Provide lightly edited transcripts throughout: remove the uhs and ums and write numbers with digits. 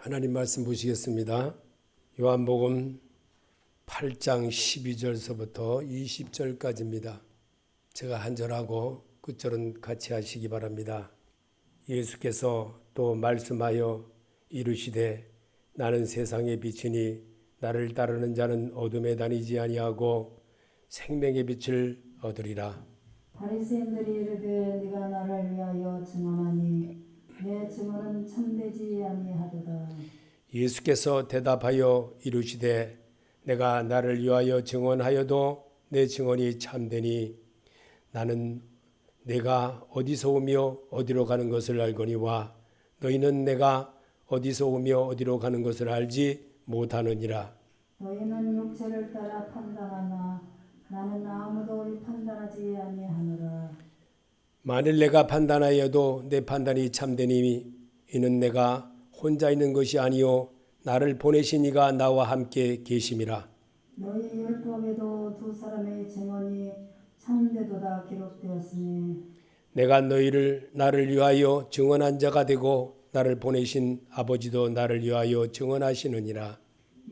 하나님 말씀 보시겠습니다. 요한복음 8장 12절서부터 20절까지입니다. 제가 한 절하고 끝절은 같이 하시기 바랍니다. 예수께서 또 말씀하여 이르시되 나는 세상의 빛이니 나를 따르는 자는 어둠에 다니지 아니하고 생명의 빛을 얻으리라. 바리새인들이 이르되 네가 나를 위하여 증언하니 내 증언은 참되지 아니하도다. 예수께서 대답하여 이르시되 내가 나를 위하여 증언하여도 내 증언이 참되니 나는 내가 어디서 오며 어디로 가는 것을 알거니와 너희는 내가 어디서 오며 어디로 가는 것을 알지 못하느니라. 너희는 육체를 따라 판단하나 나는 아무도 판단하지 아니하노라. 만일 내가 판단하여도 내 판단이 참되니 이는 내가 혼자 있는 것이 아니요 나를 보내신 이가 나와 함께 계심이라. 너희 율법에도 두 사람의 증언이 참되도다 기록되었으니 내가 나를 위하여 증언한 자가 되고 나를 보내신 아버지도 나를 위하여 증언하시느니라.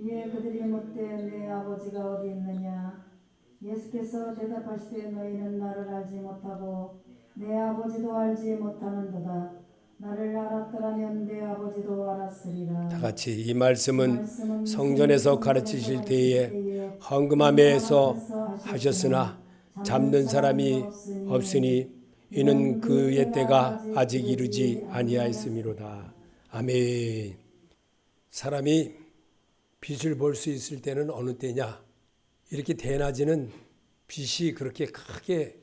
이에 그들이 묻되 내 아버지가 어디 있느냐. 예수께서 대답하시되 너희는 나를 알지 못하고 내 아버지도 알지 못하는도다. 나를 알았더라면 내 아버지도 알았으리라. 다 같이 이 말씀은 성전에서 가르치실 때에 헌금함에서 하셨으나 잡는 사람이 없으니 이는 그의 때가 아직 이르지 아니하였음이로다. 아멘. 사람이 빛을 볼 수 있을 때는 어느 때냐? 이렇게 대낮에는 빛이 그렇게 크게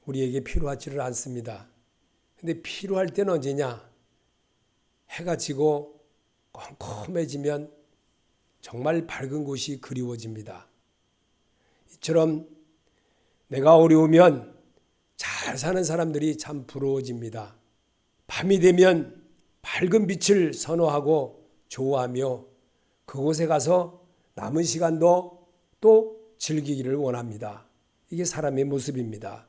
우리에게 필요하지를 않습니다. 근데 필요할 때는 언제냐? 해가 지고 컴컴해지면 정말 밝은 곳이 그리워집니다. 이처럼 내가 어려우면 잘 사는 사람들이 참 부러워집니다. 밤이 되면 밝은 빛을 선호하고 좋아하며 그곳에 가서 남은 시간도 또 즐기기를 원합니다. 이게 사람의 모습입니다.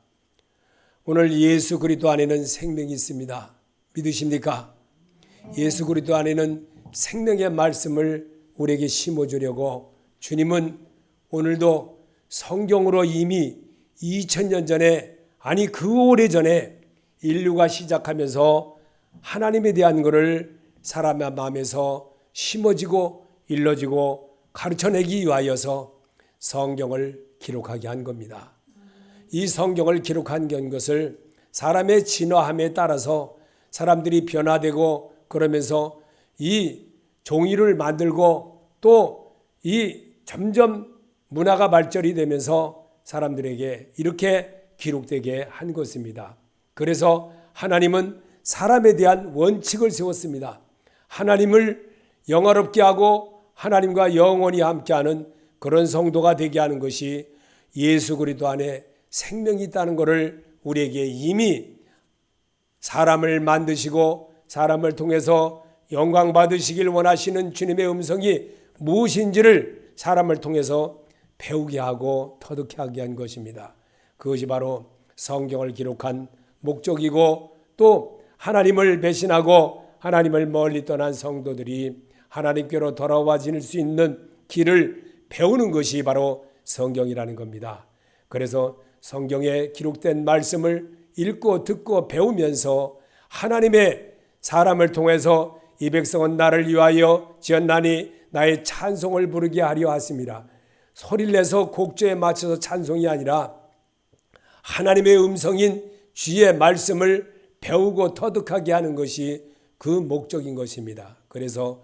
오늘 예수 그리스도 안에는 생명이 있습니다. 믿으십니까? 예수 그리스도 안에는 생명의 말씀을 우리에게 심어주려고 주님은 오늘도 성경으로 이미 2000년 전에 아니 그 오래전에 인류가 시작하면서 하나님에 대한 것을 사람의 마음에서 심어지고 일러지고 가르쳐내기 위하여서 성경을 기록하게 한 겁니다. 이 성경을 기록한 것을 사람의 진화함에 따라서 사람들이 변화되고 그러면서 이 종이를 만들고 또 이 점점 문화가 발전이 되면서 사람들에게 이렇게 기록되게 한 것입니다. 그래서 하나님은 사람에 대한 원칙을 세웠습니다. 하나님을 영화롭게 하고 하나님과 영원히 함께하는 그런 성도가 되게 하는 것이 예수 그리스도 안에 생명이 있다는 것을 우리에게 이미 사람을 만드시고 사람을 통해서 영광 받으시길 원하시는 주님의 음성이 무엇인지를 사람을 통해서 배우게 하고 터득하게 하게 한 것입니다. 그것이 바로 성경을 기록한 목적이고 또 하나님을 배신하고 하나님을 멀리 떠난 성도들이 하나님께로 돌아와질 수 있는 길을 배우는 것이 바로 성경이라는 겁니다. 그래서 성경에 기록된 말씀을 읽고 듣고 배우면서 하나님의 사람을 통해서 이 백성은 나를 위하여 지었나니 나의 찬송을 부르게 하려 하십니다. 소리를 내서 곡조에 맞춰서 찬송이 아니라 하나님의 음성인 주의 말씀을 배우고 터득하게 하는 것이 그 목적인 것입니다. 그래서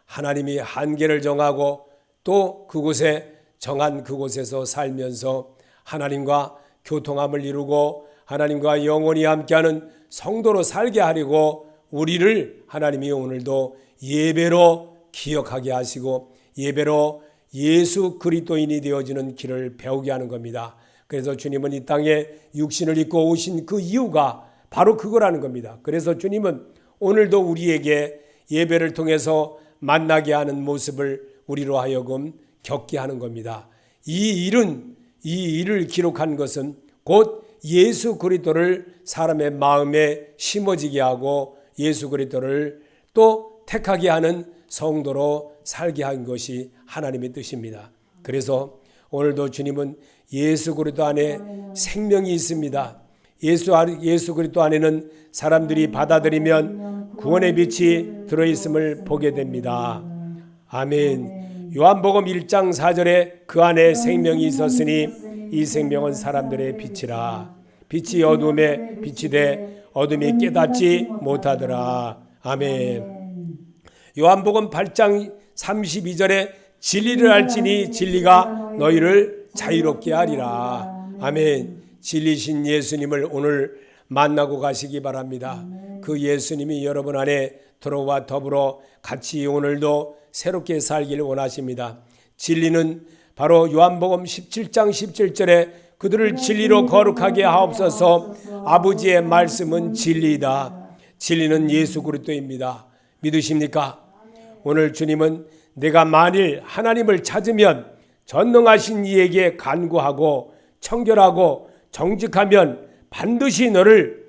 하나님이 한계를 정하고 또 그곳에 정한 그곳에서 살면서 하나님과 교통함을 이루고 하나님과 영원히 함께하는 성도로 살게 하려고 우리를 하나님이 오늘도 예배로 기억하게 하시고 예배로 예수 그리스도인이 되어지는 길을 배우게 하는 겁니다. 그래서 주님은 이 땅에 육신을 입고 오신 그 이유가 바로 그거라는 겁니다. 그래서 주님은 오늘도 우리에게 예배를 통해서 만나게 하는 모습을 우리로 하여금 겪게 하는 겁니다. 이 일을 기록한 것은 곧 예수 그리스도를 사람의 마음에 심어지게 하고 예수 그리스도를 또 택하게 하는 성도로 살게 한 것이 하나님의 뜻입니다. 그래서 오늘도 주님은 예수 그리스도 안에 생명이 있습니다. 예수 그리스도 안에는 사람들이 받아들이면 구원의 빛이 들어있음을 보게 됩니다. 아멘. 요한복음 1장 4절에 그 안에 생명이 있었으니 이 생명은 사람들의 빛이라. 빛이 어둠에 빛이 돼 어둠이 깨닫지 못하더라. 아멘. 요한복음 8장 32절에 진리를 알지니 진리가 너희를 자유롭게 하리라. 아멘. 진리신 예수님을 오늘 만나고 가시기 바랍니다. 그 예수님이 여러분 안에 들어와 더불어 같이 오늘도 새롭게 살기를 원하십니다. 진리는 바로 요한복음 17장 17절에 그들을 진리로 거룩하게 하옵소서. 아버지의 말씀은 진리이다. 진리는 예수 그리스도입니다. 믿으십니까? 오늘 주님은 내가 만일 하나님을 찾으면 전능하신 이에게 간구하고 청결하고 정직하면 반드시 너를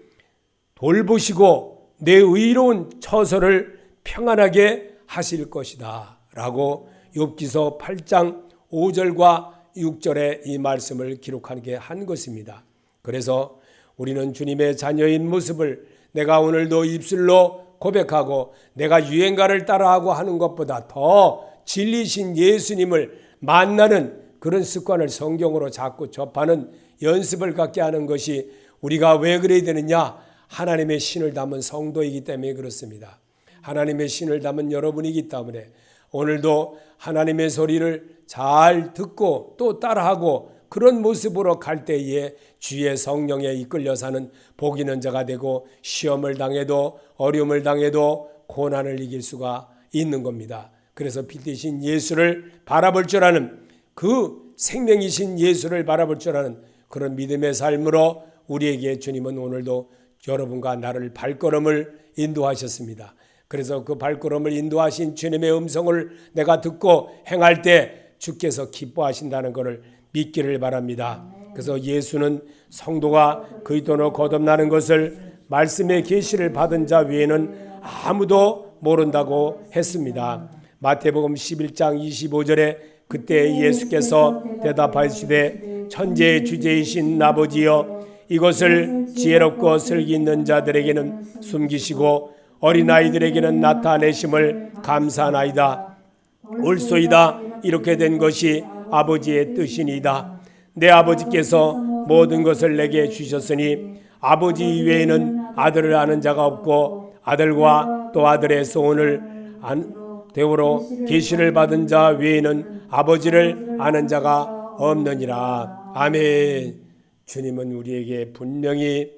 돌보시고 내 의로운 처소를 평안하게 하실 것이다 라고 욥기서 8장 5절과 6절에 이 말씀을 기록하게 한 것입니다. 그래서 우리는 주님의 자녀인 모습을 내가 오늘도 입술로 고백하고 내가 유행가를 따라하고 하는 것보다 더 진리신 예수님을 만나는 그런 습관을 성경으로 자꾸 접하는 연습을 갖게 하는 것이 우리가 왜 그래야 되느냐? 하나님의 신을 담은 성도이기 때문에 그렇습니다. 하나님의 신을 담은 여러분이기 때문에 오늘도 하나님의 소리를 잘 듣고 또 따라하고 그런 모습으로 갈 때에 주의 성령에 이끌려 사는 복 있는 자가 되고 시험을 당해도 어려움을 당해도 고난을 이길 수가 있는 겁니다. 그래서 빛 대신 예수를 바라볼 줄 아는 그 생명이신 예수를 바라볼 줄 아는 그런 믿음의 삶으로 우리에게 주님은 오늘도 여러분과 나를 발걸음을 인도하셨습니다. 그래서 그 발걸음을 인도하신 주님의 음성을 내가 듣고 행할 때 주께서 기뻐하신다는 것을 믿기를 바랍니다. 그래서 예수는 성도가 그리스도로 거듭나는 것을 말씀의 계시를 받은 자 외에는 아무도 모른다고 했습니다. 마태복음 11장 25절에 그때 예수께서 대답하시되 천지의 주제이신 아버지여 이것을 지혜롭고 슬기 있는 자들에게는 숨기시고 어린아이들에게는 나타내심을 감사하나이다. 옳소이다. 이렇게 된 것이 아버지의 뜻이니이다. 내 아버지께서 모든 것을 내게 주셨으니 아버지 이외에는 아들을 아는 자가 없고 아들과 또 아들의 소원을 대우로 계시를 받은 자 외에는 아버지를 아는 자가 없느니라. 아멘. 주님은 우리에게 분명히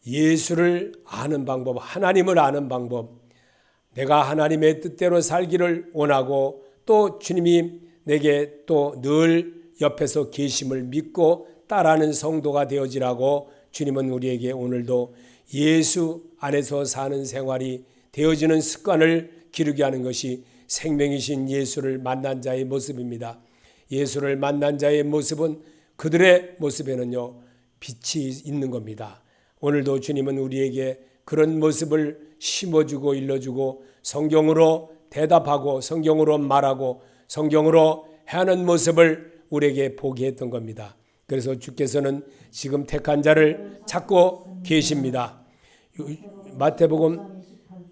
예수를 아는 방법, 하나님을 아는 방법, 내가 하나님의 뜻대로 살기를 원하고 또 주님이 내게 또 늘 옆에서 계심을 믿고 따라하는 성도가 되어지라고 주님은 우리에게 오늘도 예수 안에서 사는 생활이 되어지는 습관을 기르게 하는 것이 생명이신 예수를 만난 자의 모습입니다. 예수를 만난 자의 모습은 그들의 모습에는요 빛이 있는 겁니다. 오늘도 주님은 우리에게 그런 모습을 심어주고 일러주고 성경으로 대답하고 성경으로 말하고 성경으로 하는 모습을 우리에게 보게 했던 겁니다. 그래서 주께서는 지금 택한 자를 찾고 계십니다. 마태복음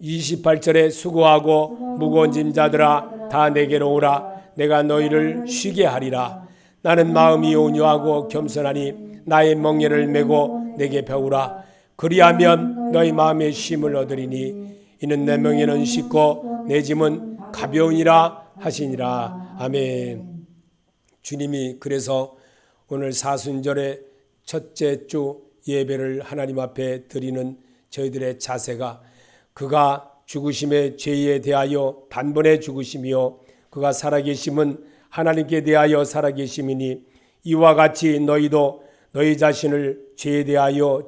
28절에 수고하고 무거운 짐 자들아 다 내게로 오라. 내가 너희를 쉬게 하리라. 나는 마음이 온유하고 겸손하니 나의 멍에를 메고 내게 배우라. 그리하면 너희 마음의 쉼을 얻으리니 이는 내 멍에는 쉽고 내 짐은 가벼우니라 하시니라. 아멘. 주님이 그래서 오늘 사순절의 첫째 주 예배를 하나님 앞에 드리는 저희들의 자세가 그가 죽으심의 죄에 대하여 단번에 죽으심이요 그가 살아계심은 하나님께 대하여 살아계심이니 이와 같이 너희도 너희 자신을 죄에 대하여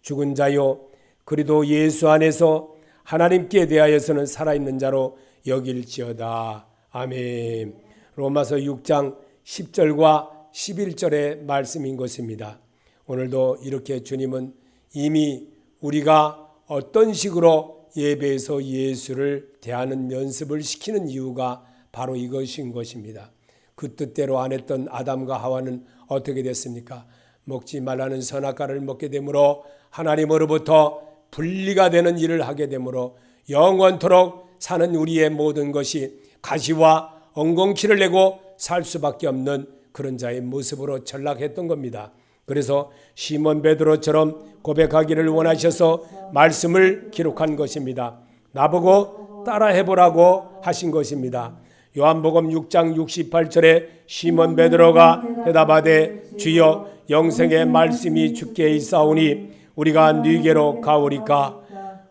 죽은 자요 그리도 예수 안에서 하나님께 대하여서는 살아있는 자로 여길지어다. 아멘. 로마서 6장 10절과 11절의 말씀인 것입니다. 오늘도 이렇게 주님은 이미 우리가 어떤 식으로 예배에서 예수를 대하는 연습을 시키는 이유가 바로 이것인 것입니다. 그 뜻대로 안 했던 아담과 하와는 어떻게 됐습니까? 먹지 말라는 선악과를 먹게 되므로 하나님으로부터 분리가 되는 일을 하게 되므로 영원토록 사는 우리의 모든 것이 가시와 엉겅퀴를 내고 살 수밖에 없는 그런 자의 모습으로 전락했던 겁니다. 그래서 시몬 베드로처럼 고백하기를 원하셔서 말씀을 기록한 것입니다. 나보고 따라해보라고 하신 것입니다. 요한복음 6장 68절에 시몬 베드로가 대답하되 주여 영생의 말씀이 주께 있사오니 우리가 네게로 가오리까.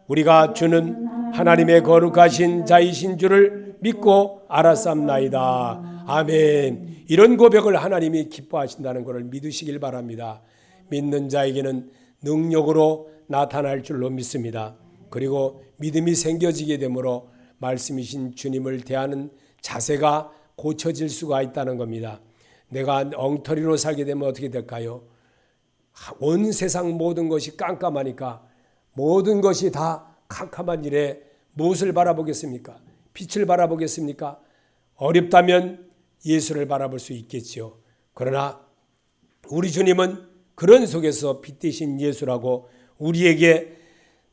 우리가 주는 하나님의 거룩하신 자이신 줄을 믿고 알았삼나이다. 아멘. 이런 고백을 하나님이 기뻐하신다는 것을 믿으시길 바랍니다. 믿는 자에게는 능력으로 나타날 줄로 믿습니다. 그리고 믿음이 생겨지게 되므로 말씀이신 주님을 대하는 자세가 고쳐질 수가 있다는 겁니다. 내가 엉터리로 살게 되면 어떻게 될까요? 온 세상 모든 것이 깜깜하니까 모든 것이 다 캄캄한 일에 무엇을 바라보겠습니까? 빛을 바라보겠습니까? 어렵다면 예수를 바라볼 수 있겠지요. 그러나 우리 주님은 그런 속에서 빛 되신 예수라고 우리에게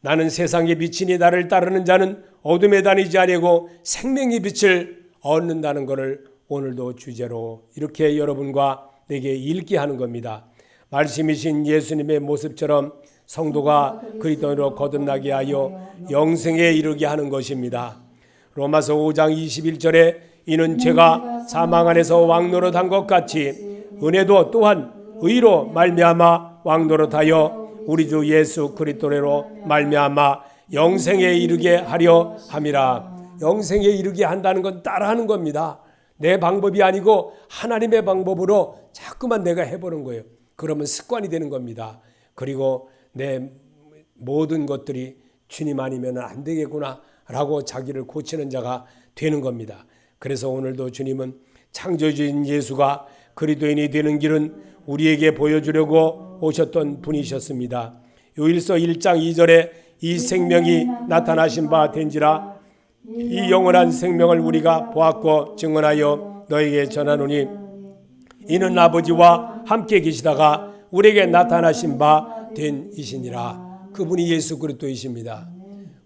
나는 세상의 빛이니 나를 따르는 자는 어둠에 다니지 아니하고 생명의 빛을 얻는다는 것을 오늘도 주제로 이렇게 여러분과 내게 읽게 하는 겁니다. 말씀이신 예수님의 모습처럼 성도가 그리스도로 거듭나게 하여 영생에 이르게 하는 것입니다. 로마서 5장 21절에 이는 죄가 사망 안에서 왕노릇한 것 같이 은혜도 또한 의로 말미암아 왕노릇하여 우리 주 예수 그리스도로 말미암아 영생에 이르게 하려 함이라. 영생에 이르게 한다는 건 따라하는 겁니다. 내 방법이 아니고 하나님의 방법으로 자꾸만 내가 해보는 거예요. 그러면 습관이 되는 겁니다. 그리고 내 모든 것들이 주님 아니면 안 되겠구나 라고 자기를 고치는 자가 되는 겁니다. 그래서 오늘도 주님은 창조주인 예수가 그리스도인이 되는 길은 우리에게 보여주려고 오셨던 분이셨습니다. 요일서 1장 2절에 이 생명이 나타나신 바 된지라 이 영원한 생명을 우리가 보았고 증언하여 너에게 전하노니 이는 아버지와 함께 계시다가 우리에게 나타나신 바 된 이시니라. 그분이 예수 그리스도이십니다.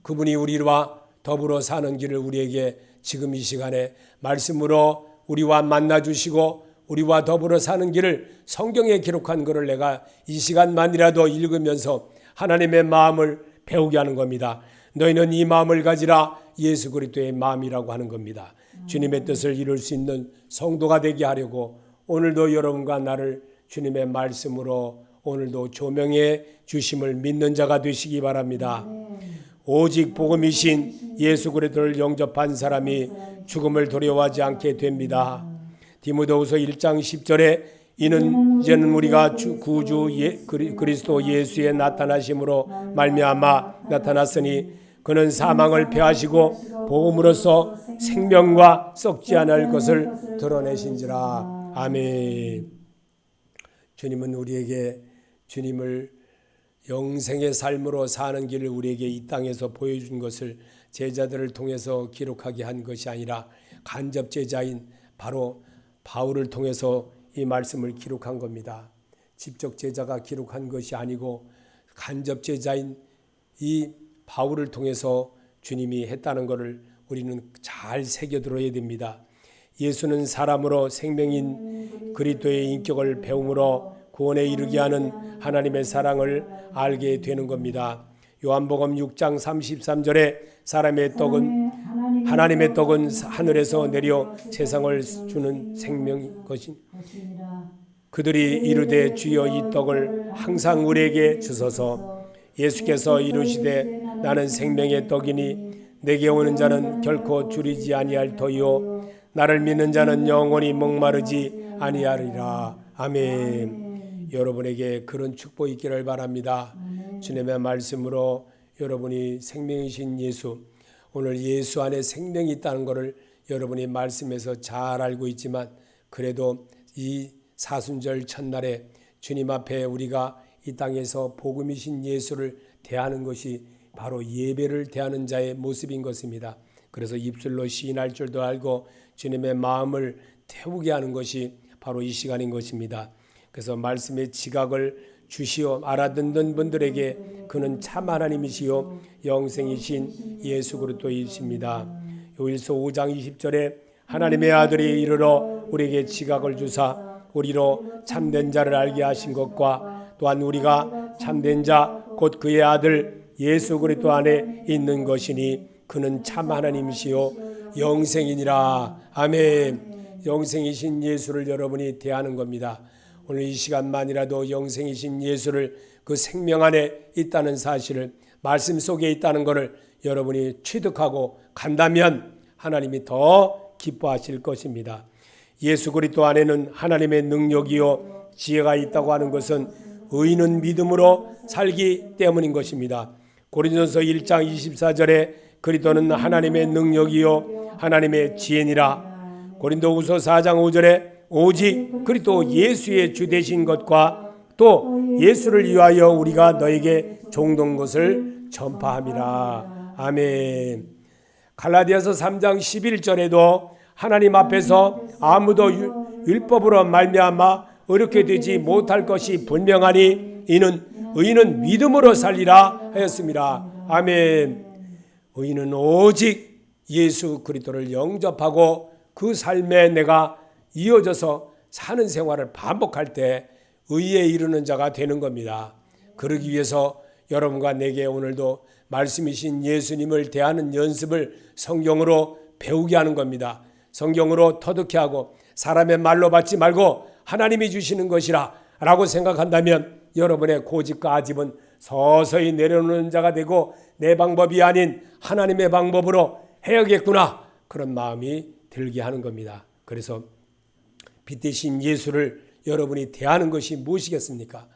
그분이 우리와 더불어 사는 길을 우리에게 지금 이 시간에 말씀으로 우리와 만나주시고 우리와 더불어 사는 길을 성경에 기록한 것을 내가 이 시간만이라도 읽으면서 하나님의 마음을 배우게 하는 겁니다. 너희는 이 마음을 가지라. 예수 그리스도의 마음이라고 하는 겁니다. 주님의 뜻을 이룰 수 있는 성도가 되게 하려고 오늘도 여러분과 나를 주님의 말씀으로 오늘도 조명해 주심을 믿는 자가 되시기 바랍니다. 오직 복음이신 예수 그리스도를 영접한 사람이 죽음을 두려워하지 않게 됩니다. 디모데후서 1장 10절에 이는 이제는 우리가 구주 그리스도 예수의 나타나심으로 말미암아 나타났으니 그는 사망을 패하시고 복음으로써 생명과 썩지 않을 것을 드러내신지라. 아멘. 주님은 우리에게 주님을 영생의 삶으로 사는 길을 우리에게 이 땅에서 보여준 것을 제자들을 통해서 기록하게 한 것이 아니라 간접 제자인 바로 바울을 통해서 이 말씀을 기록한 겁니다. 직접 제자가 기록한 것이 아니고 간접 제자인 이 바울을 통해서 주님이 했다는 것을 우리는 잘 새겨들어야 됩니다. 예수는 사람으로 생명인 그리스도의 인격을 배움으로 구원에 이르게 하는 하나님의 사랑을 알게 되는 겁니다. 요한복음 6장 33절에 하나님의 떡은 하늘에서 내려 세상을 주는 생명인 것이 그들이 이르되 주여 이 떡을 항상 우리에게 주소서. 예수께서 이르시되 나는 생명의 떡이니 내게 오는 자는 결코 줄이지 아니할 터이요 나를 믿는 자는 영원히 목마르지 아니하리라. 아멘. 여러분에게 그런 축복이 있기를 바랍니다. 주님의 말씀으로 여러분이 생명이신 예수, 오늘 예수 안에 생명이 있다는 것을 여러분이 말씀에서 잘 알고 있지만 그래도 이 사순절 첫날에 주님 앞에 우리가 이 땅에서 복음이신 예수를 대하는 것이 바로 예배를 대하는 자의 모습인 것입니다. 그래서 입술로 시인할 줄도 알고 주님의 마음을 태우게 하는 것이 바로 이 시간인 것입니다. 그래서 말씀의 지각을 주시어 알아듣는 분들에게 그는 참 하나님이시요 영생이신 예수 그리스도이십니다. 요일서 5장 20절에 하나님의 아들이 이르러 우리에게 지각을 주사 우리로 참된 자를 알게 하신 것과 또한 우리가 참된 자 곧 그의 아들 예수 그리스도 안에 있는 것이니 그는 참 하나님이시요 영생이니라. 아멘. 영생이신 예수를 여러분이 대하는 겁니다. 오늘 이 시간만이라도 영생이신 예수를 그 생명 안에 있다는 사실을 말씀 속에 있다는 것을 여러분이 취득하고 간다면 하나님이 더 기뻐하실 것입니다. 예수 그리스도 안에는 하나님의 능력이요 지혜가 있다고 하는 것은 의인은 믿음으로 살기 때문인 것입니다. 고린도전서 1장 24절에 그리스도는 하나님의 능력이요 하나님의 지혜니라. 고린도후서 4장 5절에 오직 그리스도 예수의 주 되신 것과 또 예수를 위하여 우리가 너에게 종된 것을 전파함이라. 아멘. 갈라디아서 3장 11절에도 하나님 앞에서 아무도 율법으로 말미암아 어렵게 되지 못할 것이 분명하니 이는 의인은 믿음으로 살리라 하였습니다. 아멘. 의인은 오직 예수 그리스도를 영접하고 그 삶에 내가 이어져서 사는 생활을 반복할 때 의에 이르는 자가 되는 겁니다. 그러기 위해서 여러분과 내게 오늘도 말씀이신 예수님을 대하는 연습을 성경으로 배우게 하는 겁니다. 성경으로 터득해 하고 사람의 말로 받지 말고 하나님이 주시는 것이라 라고 생각한다면 여러분의 고집과 아집은 서서히 내려놓는 자가 되고 내 방법이 아닌 하나님의 방법으로 해야겠구나 그런 마음이 들게 하는 겁니다. 그래서 빛 대신 예수를 여러분이 대하는 것이 무엇이겠습니까?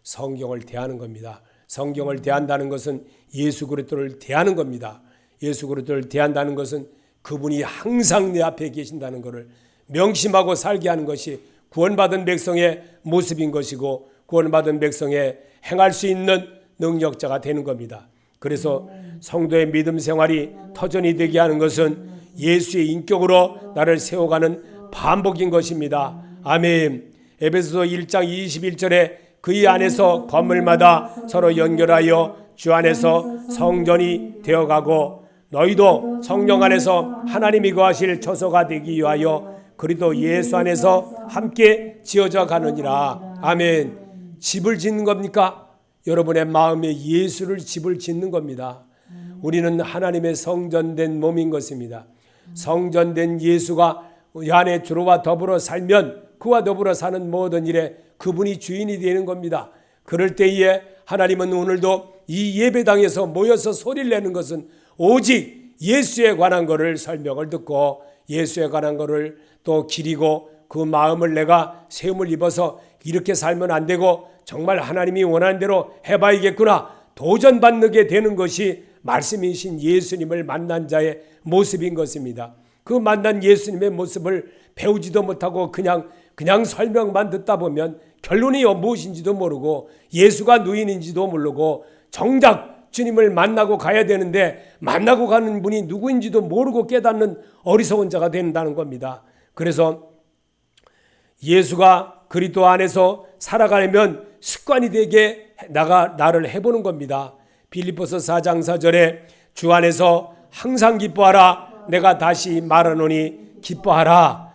성경을 대하는 겁니다. 성경을 대한다는 것은 예수 그리스도를 대하는 겁니다. 예수 그리스도를 대한다는 것은 그분이 항상 내 앞에 계신다는 것을 명심하고 살게 하는 것이 구원받은 백성의 모습인 것이고 구원받은 백성의 행할 수 있는 능력자가 되는 겁니다. 그래서 성도의 믿음 생활이 터전이 되게 하는 것은 예수의 인격으로 나를 세워가는 반복인 것입니다. 아멘. 에베소서 1장 21절에 그의 안에서 건물마다 서로 연결하여 주 안에서 성전이 되어가고 너희도 성령 안에서 하나님이 거하실 처소가 되기 위하여 그리스도 예수 안에서 함께 지어져 가느니라. 아멘. 집을 짓는 겁니까? 여러분의 마음에 예수를 집을 짓는 겁니다. 우리는 하나님의 성전된 몸인 것입니다. 성전된 예수가 이 안에 주로와 더불어 살면 그와 더불어 사는 모든 일에 그분이 주인이 되는 겁니다. 그럴 때에 하나님은 오늘도 이 예배당에서 모여서 소리를 내는 것은 오직 예수에 관한 것을 설명을 듣고 예수에 관한 것을 또 기리고 그 마음을 내가 세움을 입어서 이렇게 살면 안 되고 정말 하나님이 원하는 대로 해봐야겠구나 도전받게 되는 것이 말씀이신 예수님을 만난 자의 모습인 것입니다. 그 만난 예수님의 모습을 배우지도 못하고 그냥 설명만 듣다 보면 결론이 무엇인지도 모르고 예수가 누인인지도 모르고 정작 주님을 만나고 가야 되는데 만나고 가는 분이 누구인지도 모르고 깨닫는 어리석은 자가 된다는 겁니다. 그래서 예수가 그리스도 안에서 살아가려면 습관이 되게 나를 해보는 겁니다. 빌립보서 4장 4절에 주 안에서 항상 기뻐하라 내가 다시 말하노니 기뻐하라.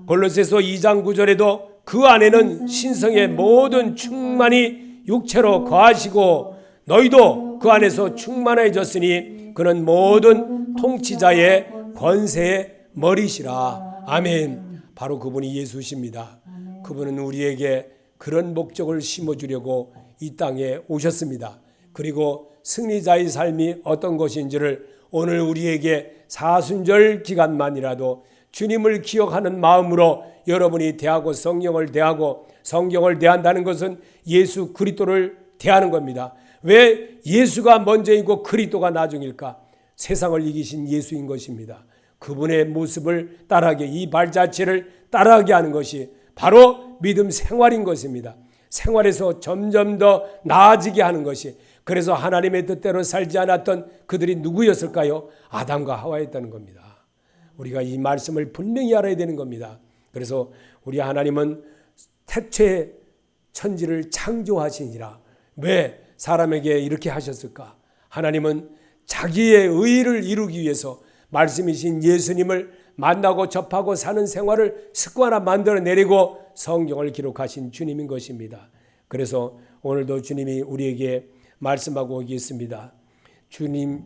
골로새서 2장 9절에도 그 안에는 신성의 모든 충만이 육체로 거하시고 너희도 그 안에서 충만해졌으니 그는 모든 통치자의 권세의 머리시라. 아멘. 바로 그분이 예수십니다. 그분은 우리에게 그런 목적을 심어주려고 이 땅에 오셨습니다. 그리고 승리자의 삶이 어떤 것인지를 오늘 우리에게 사순절 기간만이라도 주님을 기억하는 마음으로 여러분이 대하고 성경을 대하고 성경을 대한다는 것은 예수 그리스도를 대하는 겁니다. 왜 예수가 먼저이고 그리스도가 나중일까? 세상을 이기신 예수인 것입니다. 그분의 모습을 따라하게 이 발자취를 따라하게 하는 것이 바로 믿음 생활인 것입니다. 생활에서 점점 더 나아지게 하는 것이 그래서 하나님의 뜻대로 살지 않았던 그들이 누구였을까요? 아담과 하와였다는 겁니다. 우리가 이 말씀을 분명히 알아야 되는 겁니다. 그래서 우리 하나님은 태초에 천지를 창조하시니라. 왜 사람에게 이렇게 하셨을까? 하나님은 자기의 의를 이루기 위해서 말씀이신 예수님을 만나고 접하고 사는 생활을 습관화 만들어내리고 성경을 기록하신 주님인 것입니다. 그래서 오늘도 주님이 우리에게 말씀하고 있습니다.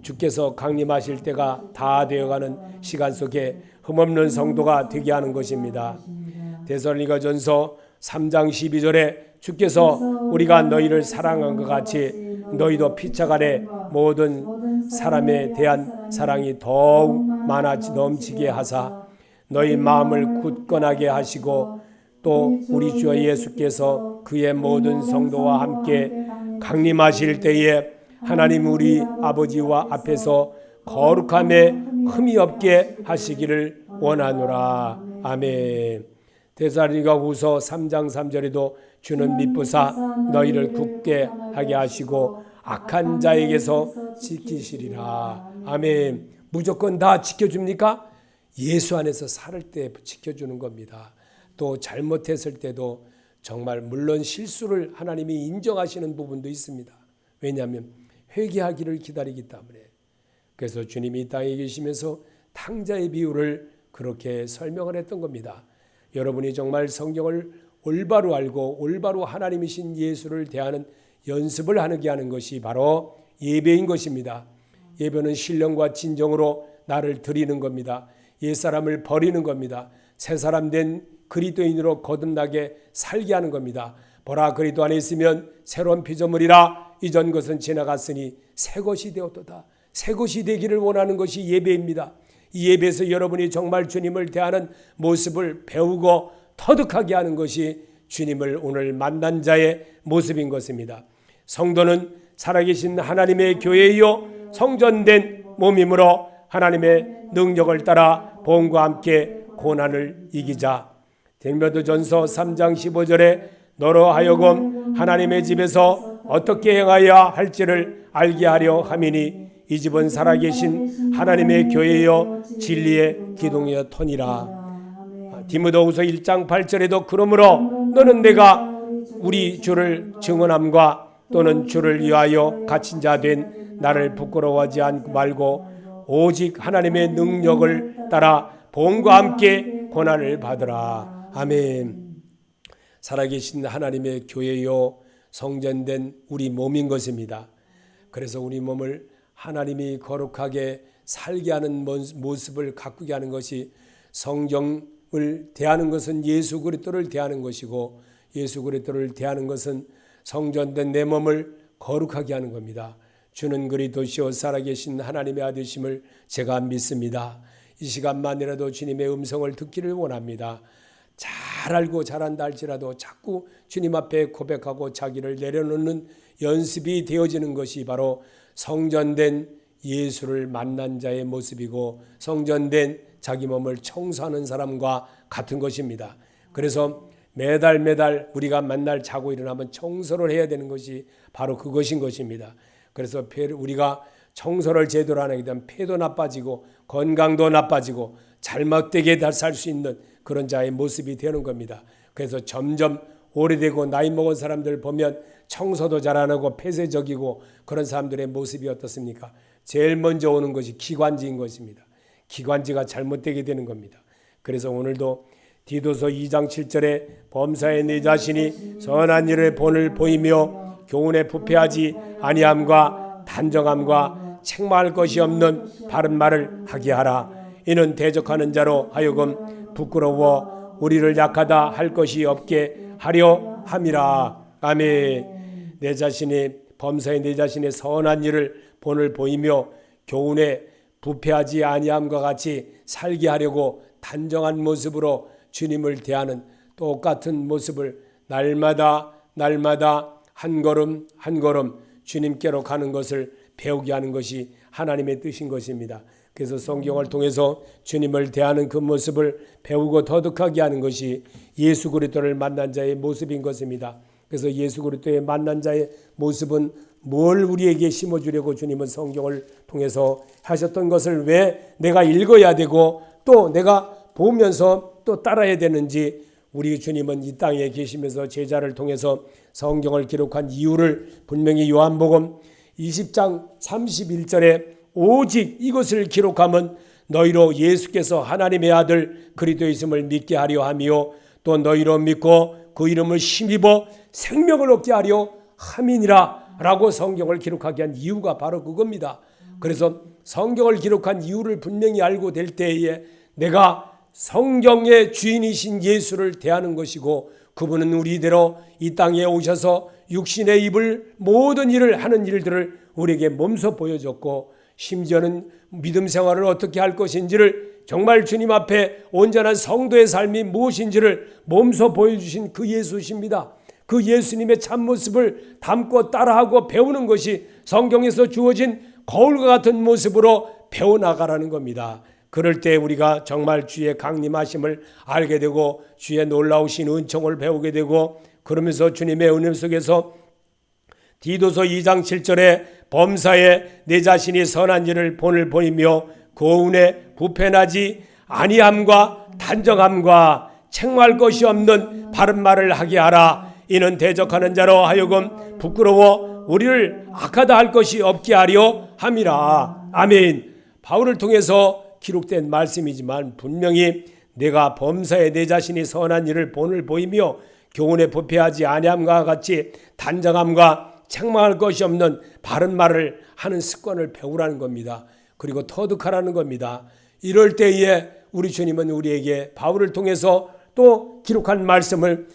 주께서 강림하실 때가 다 되어가는 시간 속에 흠없는 성도가 되게 하는 것입니다. 데살로니가전서 3장 12절에 주께서 우리가 너희를 사랑한 것 같이 너희도 피차 간에 모든 사람에 대한 사랑이 더욱 많아지 넘치게 하사 너희 마음을 굳건하게 하시고 또 우리 주 예수께서 그의 모든 성도와 함께 강림하실 때에 하나님 우리 아버지와 앞에서 거룩함에 흠이 없게 하시기를 원하노라. 아멘. 데살로니가후서 3장 3절에도 주는 미쁘사 너희를 굳게 하게 하시고 악한 자에게서 지키시리라. 아멘. 무조건 다 지켜줍니까? 예수 안에서 살 때 지켜주는 겁니다. 또 잘못했을 때도 정말 물론 실수를 하나님이 인정하시는 부분도 있습니다. 왜냐하면 회개하기를 기다리기 때문에. 그래서 주님이 이 땅에 계시면서 탕자의 비유를 그렇게 설명을 했던 겁니다. 여러분이 정말 성경을 올바로 알고 올바로 하나님이신 예수를 대하는 연습을 하게 하는 것이 바로 예배인 것입니다. 예배는 신령과 진정으로 나를 드리는 겁니다. 옛사람을 버리는 겁니다. 새 사람 된 그리스도인으로 거듭나게 살게 하는 겁니다. 보라 그리스도 안에 있으면 새로운 피조물이라 이전 것은 지나갔으니 새 것이 되었도다. 새 것이 되기를 원하는 것이 예배입니다. 이 예배에서 여러분이 정말 주님을 대하는 모습을 배우고 터득하게 하는 것이 주님을 오늘 만난 자의 모습인 것입니다. 성도는 살아계신 하나님의 교회이요 성전된 몸이므로 하나님의 능력을 따라 복음과 함께 고난을 이기자. 디모데전서 3장 15절에 너로 하여금 하나님의 집에서 어떻게 행하여야 할지를 알게 하려 함이니 이 집은 살아계신 하나님의 교회여 진리의 기둥이여 터니라. 디모데후서 1장 8절에도 그러므로 너는 내가 우리 주를 증언함과 또는 주를 위하여 갇힌 자 된 나를 부끄러워하지 말고 오직 하나님의 능력을 따라 복음과 함께 고난을 받으라. 아멘. 살아계신 하나님의 교회요 성전된 우리 몸인 것입니다. 그래서 우리 몸을 하나님이 거룩하게 살게 하는 모습을 가꾸게 하는 것이 성경을 대하는 것은 예수 그리스도를 대하는 것이고 예수 그리스도를 대하는 것은 성전된 내 몸을 거룩하게 하는 겁니다. 주는 그리스도시요 살아계신 하나님의 아들심을 제가 믿습니다. 이 시간만이라도 주님의 음성을 듣기를 원합니다. 잘 알고 잘한다 할지라도 자꾸 주님 앞에 고백하고 자기를 내려놓는 연습이 되어지는 것이 바로 성전된 예수를 만난 자의 모습이고 성전된 자기 몸을 청소하는 사람과 같은 것입니다. 그래서 매달 우리가 만날 자고 일어나면 청소를 해야 되는 것이 바로 그것인 것입니다. 그래서 우리가 청소를 제대로 안 하게 되면 폐도 나빠지고 건강도 나빠지고 잘못되게 살 수 있는 그런 자의 모습이 되는 겁니다. 그래서 점점 오래되고 나이 먹은 사람들 보면 청소도 잘 안 하고 폐쇄적이고 그런 사람들의 모습이 어떻습니까? 제일 먼저 오는 것이 기관지인 것입니다. 기관지가 잘못되게 되는 겁니다. 그래서 오늘도 디도서 2장 7절에 범사에 내 자신이 선한 일을 본을 보이며 교훈에 부패하지 아니함과 단정함과 책망할 것이 없는 바른 말을 하게 하라. 이는 대적하는 자로 하여금 부끄러워 우리를 약하다 할 것이 없게 하려 함이라. 아멘. 내 자신이 범사에 내 자신의 선한 일을 본을 보이며 교훈에 부패하지 아니함과 같이 살게 하려고 단정한 모습으로 주님을 대하는 똑같은 모습을 날마다 한 걸음 한 걸음 주님께로 가는 것을 배우게 하는 것이 하나님의 뜻인 것입니다. 그래서 성경을 통해서 주님을 대하는 그 모습을 배우고 터득하게 하는 것이 예수 그리스도를 만난 자의 모습인 것입니다. 그래서 예수 그리스도의 만난 자의 모습은 뭘 우리에게 심어주려고 주님은 성경을 통해서 하셨던 것을 왜 내가 읽어야 되고 또 내가 보면서 또 따라야 되는지, 우리 주님은 이 땅에 계시면서 제자를 통해서 성경을 기록한 이유를 분명히 요한복음 20장 31절에 오직 이것을 기록하면 너희로 예수께서 하나님의 아들 그리스도이심을 믿게 하려 하며 또 너희로 믿고 그 이름을 힘입어 생명을 얻게 하려 함이니라 라고 성경을 기록하게 한 이유가 바로 그겁니다. 그래서 성경을 기록한 이유를 분명히 알고 될 때에 내가 성경의 주인이신 예수를 대하는 것이고, 그분은 우리대로 이 땅에 오셔서 육신의 입을 모든 일을 하는 일들을 우리에게 몸소 보여줬고, 심지어는 믿음 생활을 어떻게 할 것인지를, 정말 주님 앞에 온전한 성도의 삶이 무엇인지를 몸소 보여주신 그 예수십니다. 그 예수님의 참모습을 담고 따라하고 배우는 것이 성경에서 주어진 거울과 같은 모습으로 배워나가라는 겁니다. 그럴 때 우리가 정말 주의 강림하심을 알게 되고 주의 놀라우신 은총을 배우게 되고, 그러면서 주님의 은혜 속에서 디도서 2장 7절에 범사에 내 자신이 선한 일을 본을 보이며 고운에 부패나지 아니함과 단정함과 책망할 것이 없는 바른 말을 하게 하라. 이는 대적하는 자로 하여금 부끄러워 우리를 악하다 할 것이 없게 하려 함이라. 아멘. 바울을 통해서 기록된 말씀이지만 분명히 내가 범사에 내 자신이 선한 일을 본을 보이며 교훈에 부패하지 아니함과 같이 단정함과 책망할 것이 없는 바른 말을 하는 습관을 배우라는 겁니다. 그리고 터득하라는 겁니다. 이럴 때에 우리 주님은 우리에게 바울을 통해서 또 기록한 말씀을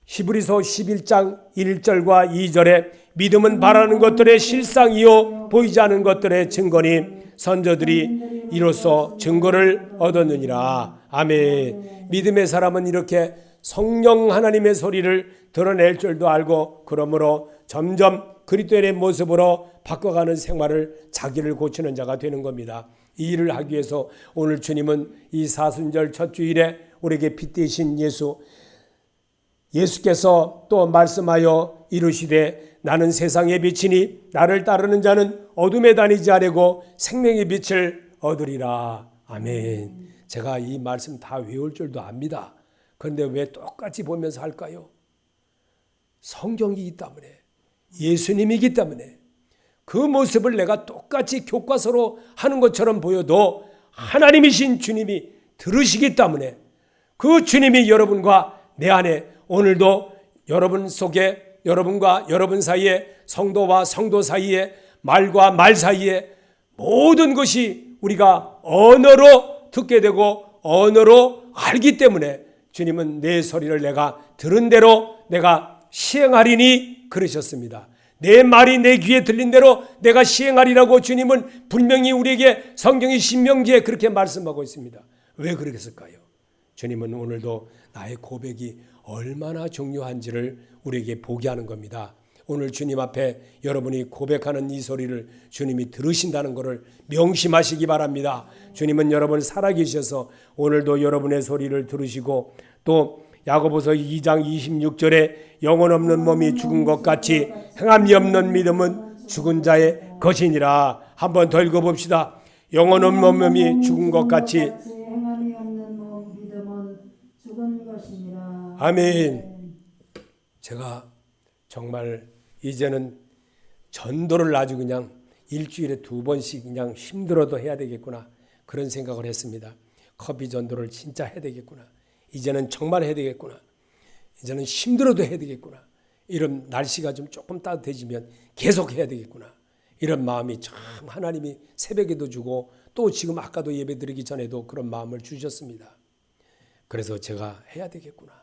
히브리서 11장 1절과 2절에 믿음은 바라는 것들의 실상이요 보이지 않는 것들의 증거니 선조들이 이로써 증거를 얻었느니라. 아멘. 믿음의 사람은 이렇게 성령 하나님의 소리를 드러낼 줄도 알고, 그러므로 점점 그리스도인의 모습으로 바꿔가는 생활을, 자기를 고치는 자가 되는 겁니다. 이 일을 하기 위해서 오늘 주님은 이 사순절 첫 주일에 우리에게 빛 되신 예수께서 또 말씀하여 이르시되 나는 세상의 빛이니 나를 따르는 자는 어둠에 다니지 아니고 생명의 빛을 얻으리라. 아멘. 제가 이 말씀 다 외울 줄도 압니다. 그런데 왜 똑같이 보면서 할까요? 성경이기 때문에, 예수님이기 때문에, 그 모습을 내가 똑같이 교과서로 하는 것처럼 보여도 하나님이신 주님이 들으시기 때문에, 그 주님이 여러분과 내 안에 오늘도 여러분 속에, 여러분과 여러분 사이에, 성도와 성도 사이에, 말과 말 사이에 모든 것이 우리가 언어로 듣게 되고 언어로 알기 때문에 주님은 내 소리를 내가 들은 대로 내가 시행하리니 그러셨습니다. 내 말이 내 귀에 들린 대로 내가 시행하리라고 주님은 분명히 우리에게 성경의 신명기에 그렇게 말씀하고 있습니다. 왜 그러겠을까요? 주님은 오늘도 나의 고백이 얼마나 중요한지를 우리에게 보게 하는 겁니다. 오늘 주님 앞에 여러분이 고백하는 이 소리를 주님이 들으신다는 것을 명심하시기 바랍니다. 주님은 여러분 살아계셔서 오늘도 여러분의 소리를 들으시고, 또 야고보서 2장 26절에 영혼 없는 몸이 죽은 것 같이 행함이 없는 믿음은 죽은 자의 것이니라. 한번 더 읽어봅시다. 영혼 없는 몸이 죽은 것 같이 행함이 없는 믿음은 죽은 것이니라. 아멘. 제가 정말 이제는 전도를 아주 그냥 일주일에 2번씩 그냥 힘들어도 해야 되겠구나, 그런 생각을 했습니다. 커피 전도를 진짜 해야 되겠구나. 이제는 정말 해야 되겠구나. 이제는 힘들어도 해야 되겠구나. 이런 날씨가 좀 조금 따뜻해지면 계속 해야 되겠구나. 이런 마음이 참 하나님이 새벽에도 주고 또 지금 아까도 예배 드리기 전에도 그런 마음을 주셨습니다. 그래서 제가 해야 되겠구나.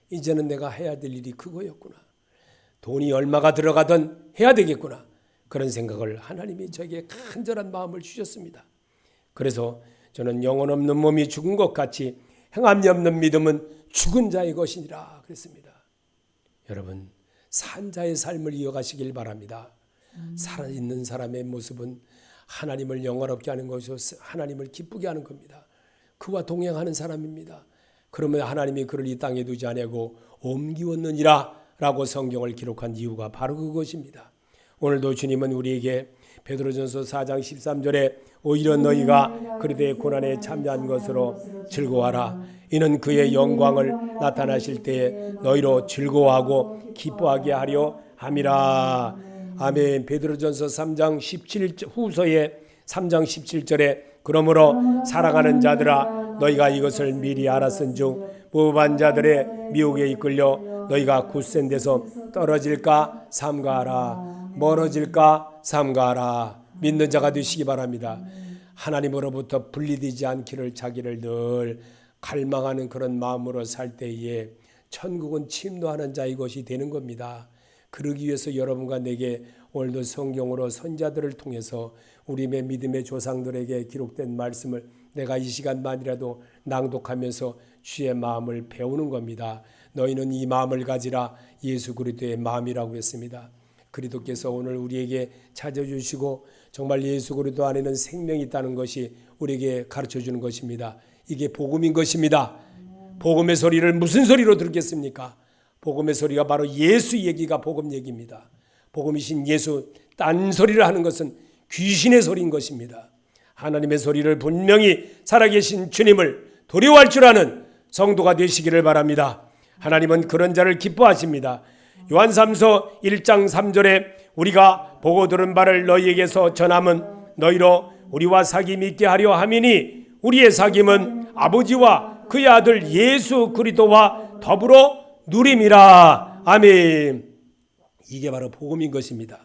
이제는 내가 해야 될 일이 그거였구나. 돈이 얼마가 들어가든 해야 되겠구나. 그런 생각을 하나님이 저에게 간절한 마음을 주셨습니다. 그래서 저는 영혼 없는 몸이 죽은 것 같이 행함이 없는 믿음은 죽은 자의 것이니라 그랬습니다. 여러분, 산 자의 삶을 이어가시길 바랍니다. 살아있는 사람의 모습은 하나님을 영화롭게 하는 것이요 하나님을 기쁘게 하는 겁니다. 그와 동행하는 사람입니다. 그러면 하나님이 그를 이 땅에 두지 아니하고 옮기었느니라 라고 성경을 기록한 이유가 바로 그것입니다. 오늘도 주님은 우리에게 베드로전서 4장 13절에 오히려 너희가 그리스도의 고난에 참여한 것으로 즐거워하라. 이는 그의 영광을 나타나실 때에 너희로 즐거워하고 기뻐하게 하려 함이라. 아멘. 베드로전서 3장 17 후서에 3장 17절에 그러므로 사랑하는 자들아 너희가 이것을 미리 알았은즉 무법한 자들의 미혹에 이끌려 너희가 굳센 데서 떨어질까 삼가하라. 멀어질까 삼가하라. 믿는 자가 되시기 바랍니다. 하나님으로부터 분리되지 않기를 자기를 늘 갈망하는 그런 마음으로 살 때에 천국은 침노하는 자의 것이 되는 겁니다. 그러기 위해서 여러분과 내게 오늘도 성경으로 선자들을 통해서 우리의 믿음의 조상들에게 기록된 말씀을 내가 이 시간만이라도 낭독하면서 주의 마음을 배우는 겁니다. 너희는 이 마음을 가지라. 예수 그리스도의 마음이라고 했습니다. 그리스도께서 오늘 우리에게 찾아주시고 정말 예수 그리스도 안에는 생명이 있다는 것이 우리에게 가르쳐주는 것입니다. 이게 복음인 것입니다. 복음의 소리를 무슨 소리로 들겠습니까? 복음의 소리가 바로 예수 얘기가 복음 얘기입니다. 복음이신 예수 딴소리를 하는 것은 귀신의 소리인 것입니다. 하나님의 소리를 분명히 살아계신 주님을 두려워할 줄 아는 성도가 되시기를 바랍니다. 하나님은 그런 자를 기뻐하십니다. 요한삼서 1장 3절에 우리가 보고 들은 바를 너희에게서 전함은 너희로 우리와 사귐 있게 하려 함이니 우리의 사귐은 아버지와 그의 아들 예수 그리스도와 더불어 누림이라. 아멘. 이게 바로 복음인 것입니다.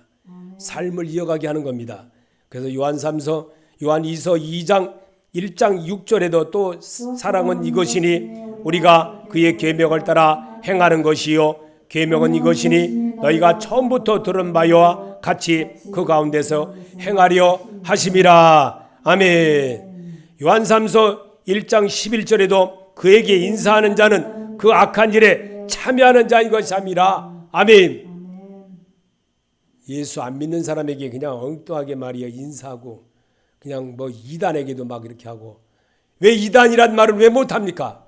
삶을 이어가게 하는 겁니다. 그래서 요한이서 2장 1장 6절에도 또 사랑은 이것이니 우리가 그의 계명을 따라 행하는 것이요 계명은 이것이니 너희가 처음부터 들은 바와 같이 그 가운데서 행하려 하심이라. 아멘. 요한삼서 1장 11절에도 그에게 인사하는 자는 그 악한 일에 참여하는 자인 것이니라. 아멘. 예수 안 믿는 사람에게 그냥 엉뚱하게 말이야 인사하고 그냥 뭐 이단에게도 막 이렇게 하고 왜 이단이란 말을 왜 못합니까?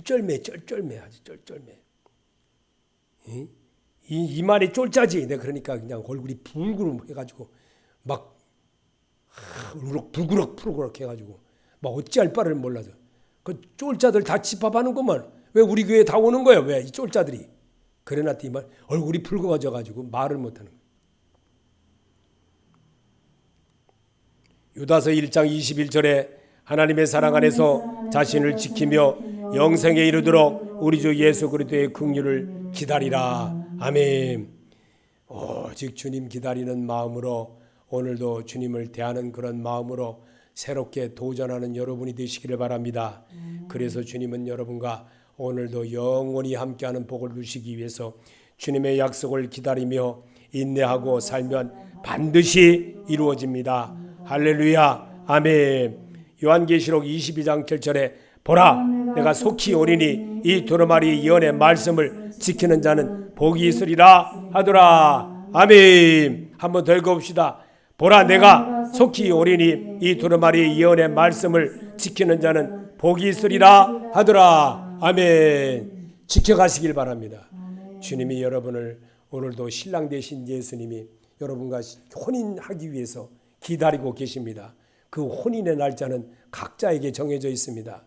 쩔쩔매 아주 쩔쩔매. 이 말이 쫄짜지. 내가 그러니까 그냥 얼굴이 불구름 해가지고 막 불구럭 해가지고 막 어찌할 바를 몰라서 그 쫄짜들 다 집합하는구만. 왜 우리 교회에 다 오는 거야? 왜 이 쫄짜들이? 그래놨더니 이 말 얼굴이 붉어져가지고 말을 못하는 거야. 유다서 1장 21절에 하나님의 사랑 안에서 자신을 지키며 영생에 이르도록 우리 주 예수 그리스도의 긍휼을 기다리라. 아멘. 오직 주님 기다리는 마음으로 오늘도 주님을 대하는 그런 마음으로 새롭게 도전하는 여러분이 되시기를 바랍니다. 그래서 주님은 여러분과 오늘도 영원히 함께하는 복을 누리시기 위해서 주님의 약속을 기다리며 인내하고 살면 반드시 이루어집니다. 할렐루야. 아멘. 요한계시록 22장 7절에 보라 내가 속히 오리니 이 두루마리 예언의 말씀을 지키는 자는 복이 있으리라 하더라. 아멘. 한번 더 읽어봅시다. 보라 내가 속히 오리니 이 두루마리 예언의 말씀을 지키는 자는 복이 있으리라 하더라. 아멘. 지켜가시길 바랍니다. 주님이 여러분을 오늘도 신랑 되신 예수님이 여러분과 혼인하기 위해서 기다리고 계십니다. 그 혼인의 날짜는 각자에게 정해져 있습니다.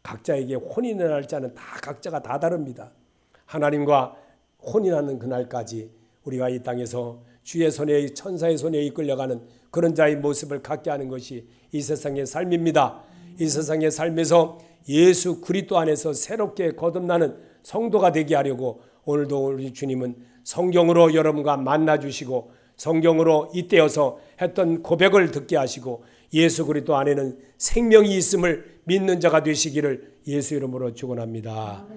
각자에게 혼인의 날짜는 다 각자가 다 다릅니다. 하나님과 혼인하는 그날까지 우리가 이 땅에서 주의 손에 천사의 손에 이끌려가는 그런 자의 모습을 갖게 하는 것이 이 세상의 삶입니다. 이 세상의 삶에서 예수 그리스도 안에서 새롭게 거듭나는 성도가 되게 하려고 오늘도 우리 주님은 성경으로 여러분과 만나주시고 성경으로 잇대어서 했던 고백을 듣게 하시고 예수 그리스도 안에는 생명이 있음을 믿는 자가 되시기를 예수 이름으로 축원합니다.